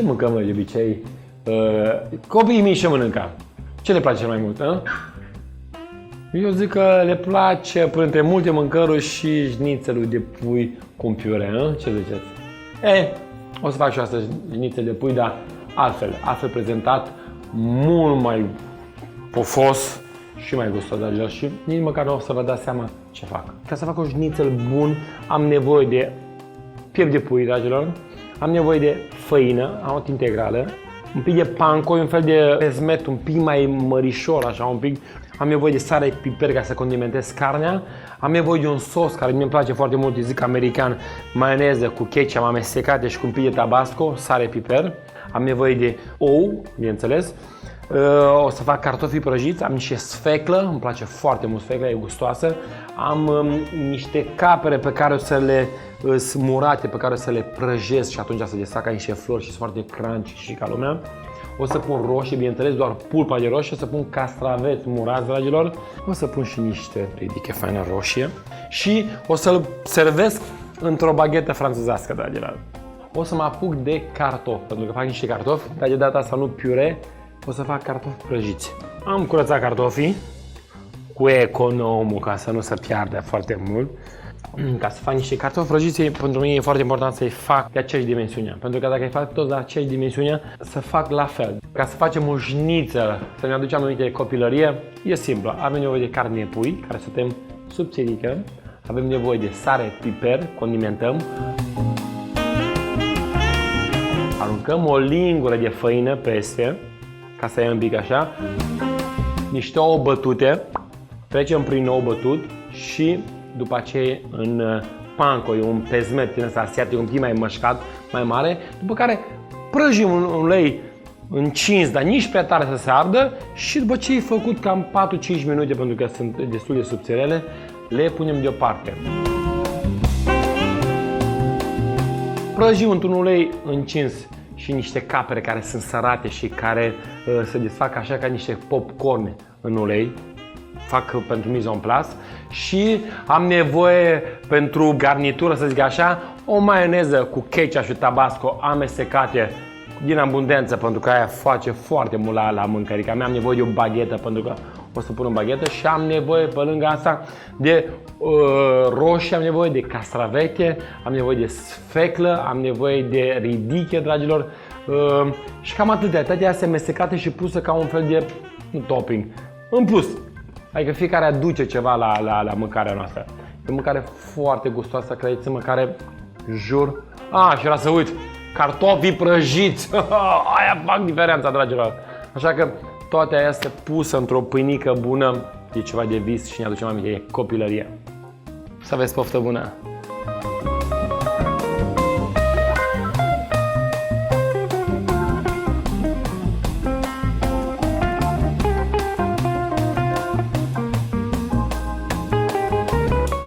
Ce mâncăm noi de obicei? Copiii mici ce mănâncă? Ce le place cel mai mult? Eu zic că le place, printre multe mâncăruri, și șnițelul de pui cu un piure, ce ziceți? O să fac și eu astăzi șnițel de pui, dar altfel prezentat, mult mai pofos și mai gustos, dragilor, și nici măcar nu o să vă dați seama ce fac. Ca să fac un șnițel bun, am nevoie de piept de pui, dragilor, am nevoie de făină, amăt integrală, un pic de panko, un fel de pesmet un pic mai mărișor, așa, un pic. Am nevoie de sare, piper ca să condimentez carnea. Am nevoie de un sos care mi-e place foarte mult, îi zic american, maioneză cu ketchup amestecate și cu un pic de tabasco, sare, piper. Am nevoie de ou, bineînțeles. O să fac cartofi prăjiți, am niște sfeclă, îmi place foarte mult sfeclă, e gustoasă. Am niște capere pe care o să le smurate, pe care o să le prăjesc și atunci să desfac ca niște flori și sunt foarte crunchy și ca lumea. O să pun roșii, bineînțeles, doar pulpa de roșie, o să pun castraveți murați, dragilor. O să pun și niște ridiche faină roșie și o să-l servesc într-o baghetă franțuzească, dragilor. O să mă apuc de cartofi, pentru că fac niște cartofi, dar de data asta nu piure, o să fac cartofi prăjiți. Am curățat cartofii cu economul ca să nu se piardă foarte mult. Ca să fac niște cartofi prăjiți, pentru mine e foarte important să-i fac de aceeași dimensiune. Pentru că dacă îi fac toți de aceeași dimensiune, să fac la fel. Ca să facem o șniță, să ne aducem aminte de copilărie, e simplu. Avem nevoie de carne de pui, care să tăiem subțirică. Avem nevoie de sare, piper, condimentăm. Aruncăm o lingură de făină peste, ca să ia un pic așa. Niște ouă bătute. Trecem prin ou bătut și după aceea în panko, e un pesmet din ăsta asiatic, un pic mai mășcat, mai mare, după care prăjim un ulei încins, dar nici prea tare să se ardă, și după ce e făcut cam 4-5 minute, pentru că sunt destul de subțirele, le punem deoparte. Prăjim într-un ulei încins și niște capere care sunt sărate și care se desfac așa ca niște popcorn în ulei. Fac pentru mise en place și am nevoie pentru garnitură, să zic așa, o maioneză cu ketchup și tabasco amestecate din abundență, pentru că aia face foarte mult la mâncărica mea. Am nevoie de o baghetă, pentru că o să pun o baghetă, și am nevoie pe lângă asta de roșii, am nevoie de castravete, am nevoie de sfeclă, am nevoie de ridiche, dragilor, și cam atâtea, toate astea amestecate și puse ca un fel de topping. În plus, adică fiecare aduce ceva la mâncarea noastră. E o mâncare foarte gustoasă, credeți-mă, care, jur... și era să uit, cartofii prăjiți, aia fac diferența, dragilor. Așa că toate astea puse într-o pâinică bună, e ceva de vis și ne aducem aminte de copilărie. Să aveți poftă bună!